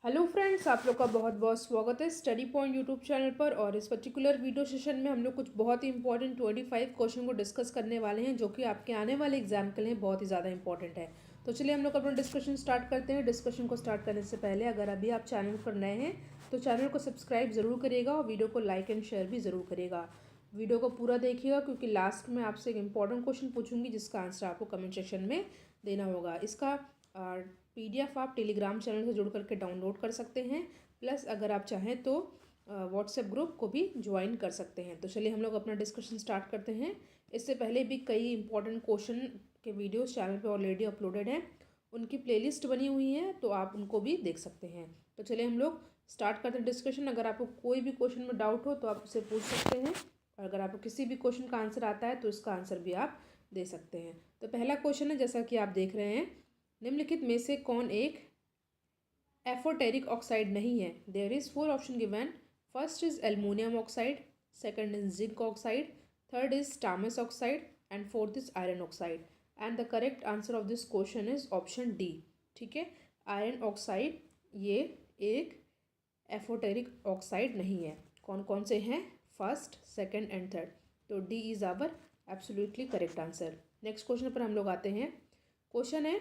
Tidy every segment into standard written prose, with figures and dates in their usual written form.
Hello friends, आप लोग का बहुत बहुत स्वागत है स्टडी पॉइंट यूट्यूब चैनल पर। और इस पर्टिकुलर वीडियो सेशन में हम लोग कुछ बहुत ही इंपॉर्टेंट 25 क्वेश्चन को डिस्कस करने वाले हैं, जो कि आपके आने वाले एग्जाम के लिए बहुत ही ज़्यादा इंपॉर्टेंट है। तो चलिए हम लोग अपना डिस्कशन स्टार्ट करते हैं। डिस्कशन को स्टार्ट करने से पहले अगर अभी आप चैनल पर नए हैं तो चैनल को सब्सक्राइब ज़रूर करिएगा और वीडियो को लाइक एंड शेयर भी ज़रूर करिएगा। वीडियो को पूरा देखिएगा क्योंकि लास्ट में आपसे एक इंपॉर्टेंट क्वेश्चन पूछूंगी जिसका आंसर आपको कमेंट सेक्शन में देना होगा। इसका PDF आप टेलीग्राम चैनल से जुड़ करके डाउनलोड कर सकते हैं। प्लस अगर आप चाहें तो व्हाट्सएप ग्रुप को भी ज्वाइन कर सकते हैं। तो चलिए हम लोग अपना डिस्कशन स्टार्ट करते हैं। इससे पहले भी कई इंपॉर्टेंट क्वेश्चन के वीडियोस चैनल पे ऑलरेडी अपलोडेड हैं, उनकी प्लेलिस्ट बनी हुई है, तो आप उनको भी देख सकते हैं। तो चलिए हम लोग स्टार्ट करते हैं डिस्कशन। अगर आपको कोई भी क्वेश्चन में डाउट हो तो आप उसे पूछ सकते हैं, और अगर आपको किसी भी क्वेश्चन का आंसर आता है तो इसका आंसर भी आप दे सकते हैं। तो पहला क्वेश्चन है, जैसा कि आप देख रहे हैं, निम्नलिखित में से कौन एक एफोटेरिक ऑक्साइड नहीं है? There is 4 option given. First is aluminium oxide, second is zinc oxide, third is Thomas oxide and fourth is iron oxide. And the correct answer of this question is option D. ठीक है, iron oxide ये एक एफोटेरिक oxide नहीं है। कौन कौन से हैं? First, second and third. तो D is our absolutely correct answer. Next question पर हम लोग आते हैं। क्वेश्चन है,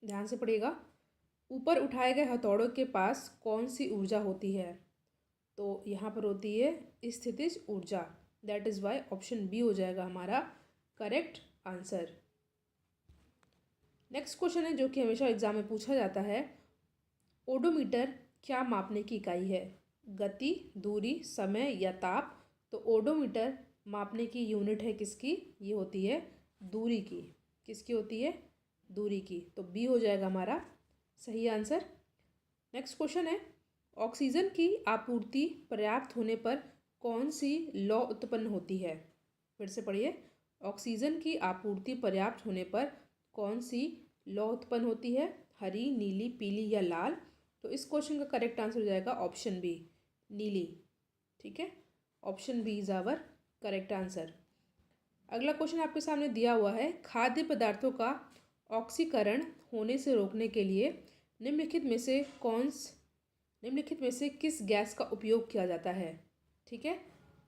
ध्यान से पढ़िएगा। ऊपर उठाए गए हथौड़ों के पास कौन सी ऊर्जा होती है? तो यहाँ पर होती है स्थितिज ऊर्जा। That is why option B हो जाएगा हमारा करेक्ट आंसर। नेक्स्ट क्वेश्चन है, जो कि हमेशा एग्जाम में पूछा जाता है। ओडोमीटर क्या मापने की इकाई है? गति, दूरी, समय या ताप? तो ओडोमीटर मापने की यूनिट है किसकी? ये होती है दूरी की। किसकी होती है? दूरी की। तो बी हो जाएगा हमारा सही आंसर। नेक्स्ट क्वेश्चन है, ऑक्सीजन की आपूर्ति पर्याप्त होने पर कौन सी लौ उत्पन्न होती है? फिर से पढ़िए। ऑक्सीजन की आपूर्ति पर्याप्त होने पर कौन सी लौ उत्पन्न होती है? हरी, नीली, पीली या लाल? तो इस क्वेश्चन का करेक्ट आंसर हो जाएगा ऑप्शन बी, नीली। ठीक है, option B is our correct answer. अगला क्वेश्चन आपके सामने दिया हुआ है। खाद्य पदार्थों का ऑक्सीकरण होने से रोकने के लिए निम्नलिखित में से किस गैस का उपयोग किया जाता है? ठीक है,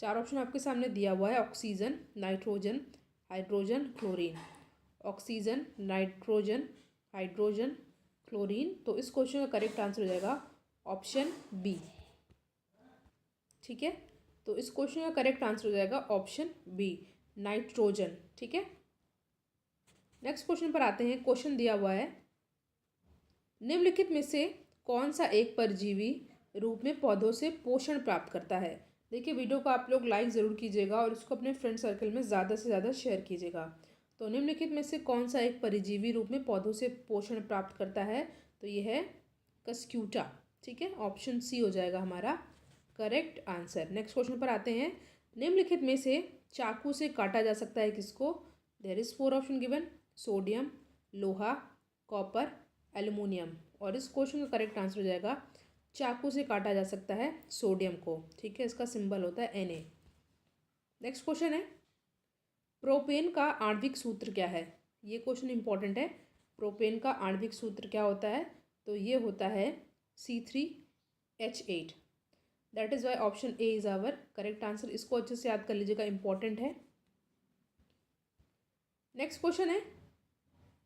4 ऑप्शन आपके सामने दिया हुआ है। Oxygen, nitrogen, hydrogen, chlorine. Oxygen, nitrogen, hydrogen, chlorine. तो इस क्वेश्चन का करेक्ट आंसर हो जाएगा ऑप्शन बी। ठीक है, तो इस क्वेश्चन का करेक्ट आंसर हो जाएगा ऑप्शन बी, नाइट्रोजन। ठीक है, नेक्स्ट क्वेश्चन पर आते हैं। क्वेश्चन दिया हुआ है, निम्नलिखित में से कौन सा एक परजीवी रूप में पौधों से पोषण प्राप्त करता है? देखिए, वीडियो को आप लोग लाइक ज़रूर कीजिएगा और इसको अपने फ्रेंड सर्कल में ज़्यादा से ज़्यादा शेयर कीजिएगा। तो निम्नलिखित में से कौन सा एक परजीवी रूप में पौधों से पोषण प्राप्त करता है? तो ये है कस्क्यूटा। ठीक है, ऑप्शन सी हो जाएगा हमारा करेक्ट आंसर। नेक्स्ट क्वेश्चन पर आते हैं। निम्नलिखित में से चाकू से काटा जा सकता है किसको? There is 4 option given. Sodium, लोहा, कॉपर, एल्युमिनियम। और इस क्वेश्चन का करेक्ट आंसर हो जाएगा चाकू से काटा जा सकता है सोडियम को। ठीक है, इसका सिंबल होता है Na। नेक्स्ट क्वेश्चन है, प्रोपेन का आणविक सूत्र क्या है? ये क्वेश्चन इंपॉर्टेंट है। प्रोपेन का आणविक सूत्र क्या होता है? तो ये होता है C3H8। That is why option A is our correct answer. इसको अच्छे से याद कर लीजिएगा, इंपॉर्टेंट है। नेक्स्ट क्वेश्चन है,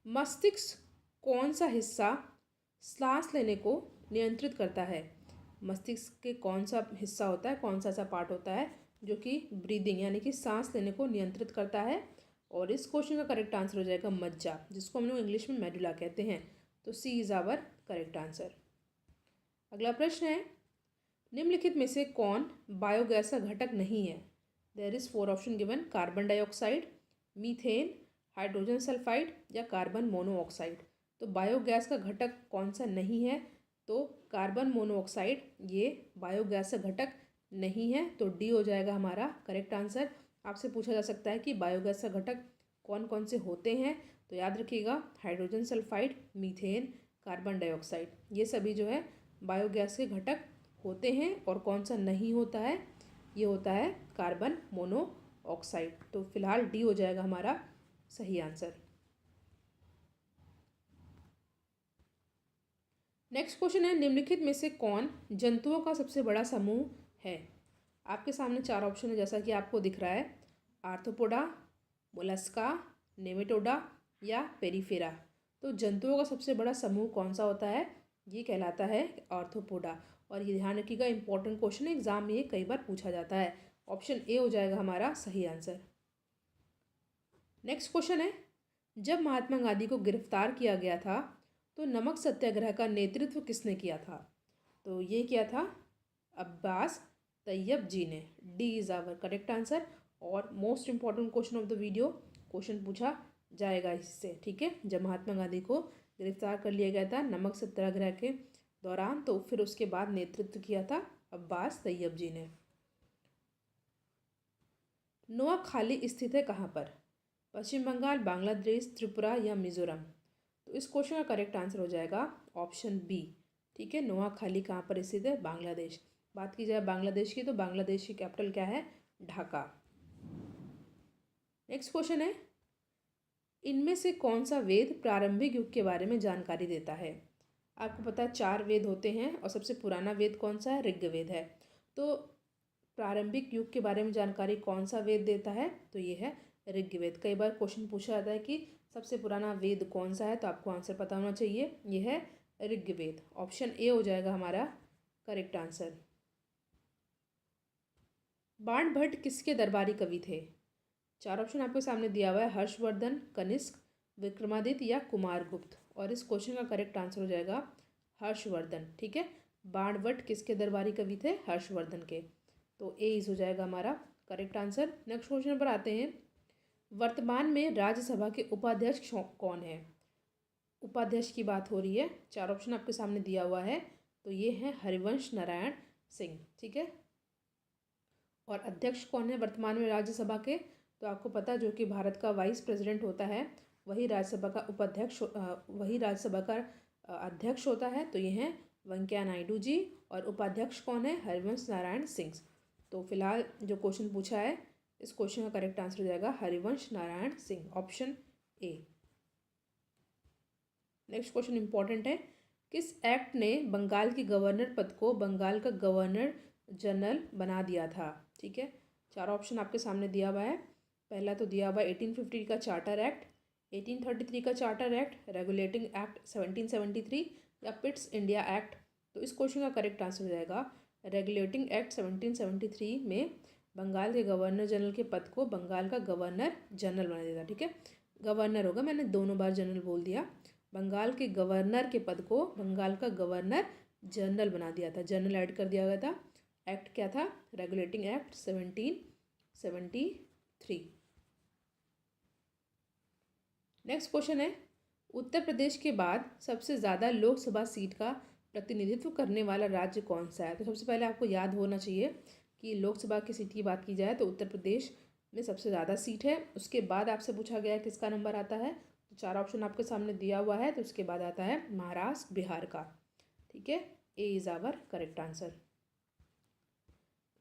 मस्तिष्क कौन सा हिस्सा सांस लेने को नियंत्रित करता है? मस्तिष्क के कौन सा हिस्सा होता है, कौन सा ऐसा पार्ट होता है जो कि ब्रीदिंग यानी कि सांस लेने को नियंत्रित करता है? और इस क्वेश्चन का करेक्ट आंसर हो जाएगा मज्जा, जिसको हम लोग इंग्लिश में मेडुला कहते हैं। तो सी इज आवर करेक्ट आंसर। अगला प्रश्न है, निम्नलिखित में से कौन बायोगैस का घटक नहीं है? There is 4 option given. Carbon dioxide, methane, hydrogen sulphide या कार्बन मोनोऑक्साइड। तो बायोगैस का घटक कौन सा नहीं है? तो कार्बन मोनोऑक्साइड ये बायोगैस का घटक नहीं है। तो डी हो जाएगा हमारा करेक्ट आंसर। आपसे पूछा जा सकता है कि बायोगैस का घटक कौन कौन से होते हैं, तो याद रखिएगा hydrogen sulphide, methane, carbon dioxide, ये सभी जो है बायोगैस के घटक होते हैं। और कौन सा नहीं होता है? ये होता है कार्बन मोनोऑक्साइड। तो फिलहाल डी हो जाएगा हमारा सही आंसर। नेक्स्ट क्वेश्चन है, निम्नलिखित में से कौन जंतुओं का सबसे बड़ा समूह है? आपके सामने चार ऑप्शन है जैसा कि आपको दिख रहा है, आर्थ्रोपोडा, मोलस्का, नेमेटोडा या पेरिफेरा। तो जंतुओं का सबसे बड़ा समूह कौन सा होता है? ये कहलाता है आर्थ्रोपोडा। और ये ध्यान रखिएगा, इंपॉर्टेंट क्वेश्चन है, एग्जाम में ये कई बार पूछा जाता है। ऑप्शन ए हो जाएगा हमारा सही आंसर। नेक्स्ट क्वेश्चन है, जब महात्मा गांधी को गिरफ्तार किया गया था तो नमक सत्याग्रह का नेतृत्व किसने किया था? तो ये किया था अब्बास तैयब जी ने। D is our correct answer. और most important question of the video, question पूछा जाएगा इससे, ठीक है। जब महात्मा गांधी को गिरफ्तार कर लिया गया था नमक सत्याग्रह के दौरान, तो फिर उसके बाद नेतृत्व किया था अब्बास तैयब जी ने। नोआखाली स्थित है कहाँ पर? पश्चिम बंगाल, बांग्लादेश, त्रिपुरा या मिजोरम? तो इस क्वेश्चन का करेक्ट आंसर हो जाएगा ऑप्शन बी, ठीक है। नोआखाली कहाँ पर स्थित है? बांग्लादेश। बात की जाए बांग्लादेश की तो बांग्लादेश की कैपिटल क्या है? ढाका। नेक्स्ट क्वेश्चन है, इनमें से कौन सा वेद प्रारंभिक युग के बारे में जानकारी देता है? आपको पता है 4 वेद होते हैं और सबसे पुराना वेद कौन सा है? ऋग्वेद है। तो प्रारंभिक युग के बारे में जानकारी कौन सा वेद देता है? तो ये है ऋग्वेद। कई बार क्वेश्चन पूछा जाता है कि सबसे पुराना वेद कौन सा है, तो आपको आंसर पता होना चाहिए, ये है ऋग्वेद। ऑप्शन ए हो जाएगा हमारा करेक्ट आंसर। बाणभट्ट किसके दरबारी कवि थे? चार ऑप्शन आपके सामने दिया हुआ है, हर्षवर्धन, कनिष्क, विक्रमादित्य या कुमारगुप्त। और इस क्वेश्चन का करेक्ट आंसर हो जाएगा हर्षवर्धन, ठीक है। बाणभट्ट किसके दरबारी कवि थे? हर्षवर्धन के। तो ए इस हो जाएगा हमारा करेक्ट आंसर। नेक्स्ट क्वेश्चन पर आते हैं, वर्तमान में राज्यसभा के उपाध्यक्ष कौन है? उपाध्यक्ष की बात हो रही है। चार ऑप्शन आपके सामने दिया हुआ है, तो ये है हरिवंश नारायण सिंह, ठीक है। और अध्यक्ष कौन है वर्तमान में राज्यसभा के? तो आपको पता, जो कि भारत का वाइस प्रेसिडेंट होता है, वही राज्यसभा का उपाध्यक्ष, वही राज्यसभा का अध्यक्ष होता है। तो ये हैं वेंकैया नायडू जी। और उपाध्यक्ष कौन है? हरिवंश नारायण सिंह। तो फिलहाल जो क्वेश्चन पूछा है, इस क्वेश्चन का करेक्ट आंसर हो जाएगा Harivansh Narayan Singh, option A. Next question important है, किस एक्ट ने बंगाल के गवर्नर पद को बंगाल का गवर्नर जनरल बना दिया था? ठीक है, चार ऑप्शन आपके सामने दिया हुआ है। पहला तो दिया हुआ है 1850 का चार्टर एक्ट, 1833 का चार्टर एक्ट, रेगुलेटिंग एक्ट 1773 या पिट्स इंडिया एक्ट। तो इस क्वेश्चन का करेक्ट आंसर हो जाएगा रेगुलेटिंग एक्ट 1773 में बंगाल के गवर्नर जनरल के पद को बंगाल का गवर्नर जनरल बना दिया था। ठीक है, गवर्नर होगा, मैंने दोनों बार जनरल बोल दिया। बंगाल के गवर्नर के पद को बंगाल का गवर्नर जनरल बना दिया था, जनरल ऐड कर दिया गया था। एक्ट क्या था? Regulating act 1773। नेक्स्ट क्वेश्चन है, उत्तर प्रदेश के बाद सबसे ज़्यादा लोकसभा सीट का प्रतिनिधित्व करने वाला राज्य कौन सा है? तो सबसे पहले आपको याद होना चाहिए कि लोकसभा की सीट की बात की जाए तो उत्तर प्रदेश में सबसे ज़्यादा सीट है। उसके बाद आपसे पूछा गया है किसका नंबर आता है, तो चार ऑप्शन आपके सामने दिया हुआ है, तो उसके बाद आता है महाराष्ट्र, बिहार का। ठीक है, A is our correct answer.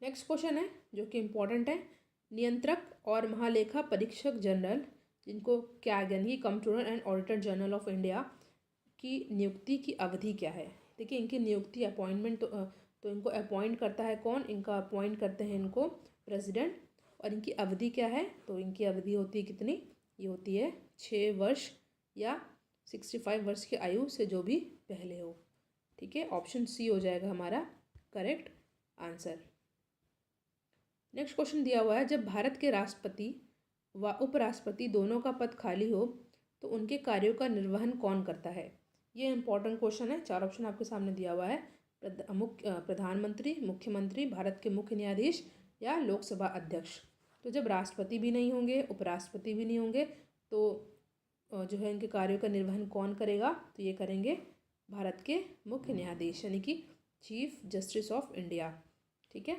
Next question है जो कि इम्पोर्टेंट है, नियंत्रक और महालेखा परीक्षक जनरल, जिनको क्या यानी controller and auditor general of India की नियुक्ति की अवधि क्या है? देखिए, इनकी नियुक्ति अपॉइंटमेंट तो इनको अपॉइंट करता है कौन? इनका अपॉइंट करते हैं इनको प्रेसिडेंट। और इनकी अवधि क्या है? तो इनकी अवधि होती है कितनी? ये होती है 6 वर्ष या 65 वर्ष की आयु से जो भी पहले हो। ठीक है, ऑप्शन सी हो जाएगा हमारा करेक्ट आंसर। नेक्स्ट क्वेश्चन दिया हुआ है, जब भारत के राष्ट्रपति व उपराष्ट्रपति दोनों का पद खाली हो तो उनके कार्यों का निर्वहन कौन करता है? ये इंपॉर्टेंट क्वेश्चन है। चार ऑप्शन आपके सामने दिया हुआ है, प्रधानमंत्री, मुख्यमंत्री, भारत के मुख्य न्यायाधीश या लोकसभा अध्यक्ष। तो जब राष्ट्रपति भी नहीं होंगे, उपराष्ट्रपति भी नहीं होंगे, तो जो है इनके कार्यों का निर्वहन कौन करेगा? तो ये करेंगे भारत के मुख्य न्यायाधीश, यानी कि चीफ जस्टिस ऑफ इंडिया। ठीक है,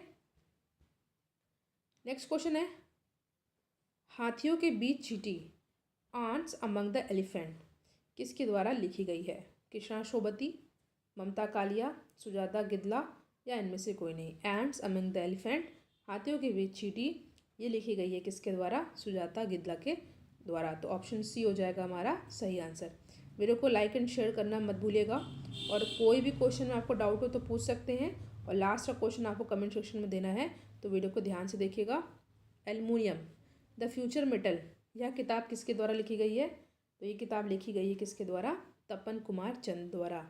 नेक्स्ट क्वेश्चन है, हाथियों के बीच चींटी, आंट्स अमंग द एलिफेंट, किसके द्वारा लिखी गई है? कृष्णा शोभती, ममता कालिया, सुजाता गिदला या इनमें से कोई नहीं। एंट्स अमंग द एलिफेंट, हाथियों के बीच चींटी, ये लिखी गई है किसके द्वारा? सुजाता गिदला के द्वारा। तो ऑप्शन सी हो जाएगा हमारा सही आंसर। वीडियो को लाइक एंड शेयर करना मत भूलिएगा। और कोई भी क्वेश्चन में आपको डाउट हो तो पूछ सकते हैं। और लास्ट का क्वेश्चन आपको कमेंट सेक्शन में देना है, तो वीडियो को ध्यान से देखिएगा। एल्युमिनियम द फ्यूचर मेटल, यह किताब किसके द्वारा लिखी गई है? तो ये किताब लिखी गई है किसके द्वारा? तपन कुमार चंद द्वारा।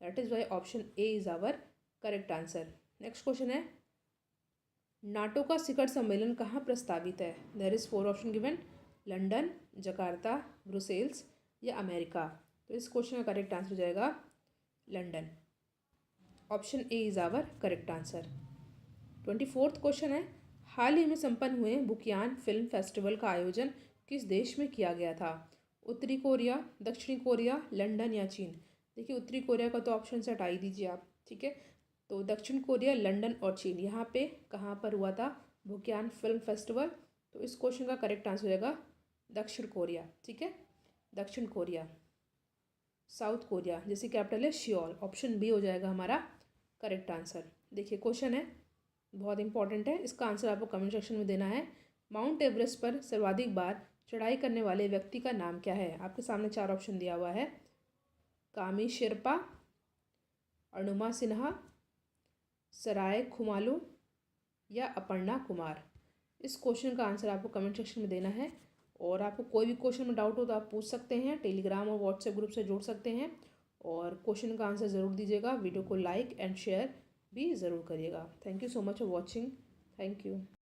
That is why option A is our correct answer. Next question है, नाटो का शिखर सम्मेलन कहाँ प्रस्तावित है? There is 4 option given, London, Jakarta, Brussels या अमेरिका। तो इस क्वेश्चन का करेक्ट आंसर हो जाएगा London. Option A is our correct answer. 24th question है, हाल ही में संपन्न हुए बुकियान फिल्म फेस्टिवल का आयोजन किस देश में किया गया था? उत्तरी कोरिया, दक्षिणी कोरिया, लंदन या चीन। देखिए उत्तरी कोरिया का तो ऑप्शन से हटा ही दीजिए आप, ठीक है। तो दक्षिण कोरिया, लंदन और चीन, यहाँ पे कहाँ पर हुआ था बुकियान फिल्म फेस्टिवल? तो इस क्वेश्चन का करेक्ट आंसर हो जाएगा दक्षिण कोरिया, ठीक है, दक्षिण कोरिया। साउथ कोरिया जिसकी कैपिटल है सियोल, ऑप्शन बी हो जाएगा हमारा करेक्ट आंसर। देखिए क्वेश्चन है बहुत इंपॉर्टेंट है, इसका आंसर आपको कमेंट सेक्शन में देना है। माउंट एवरेस्ट पर सर्वाधिक बार चढ़ाई करने वाले व्यक्ति का नाम क्या है? आपके सामने 4 ऑप्शन दिया हुआ है, कामी शेरपा, अरुणिमा सिन्हा, सराय खुमालू या अपर्णा कुमार। इस क्वेश्चन का आंसर आपको कमेंट सेक्शन में देना है। और आपको कोई भी क्वेश्चन में डाउट हो तो आप पूछ सकते हैं, टेलीग्राम और व्हाट्सएप ग्रुप से जुड़ सकते हैं। और क्वेश्चन का आंसर ज़रूर दीजिएगा। वीडियो को लाइक एंड शेयर भी ज़रूर करिएगा। Thank you so much for watching. Thank you.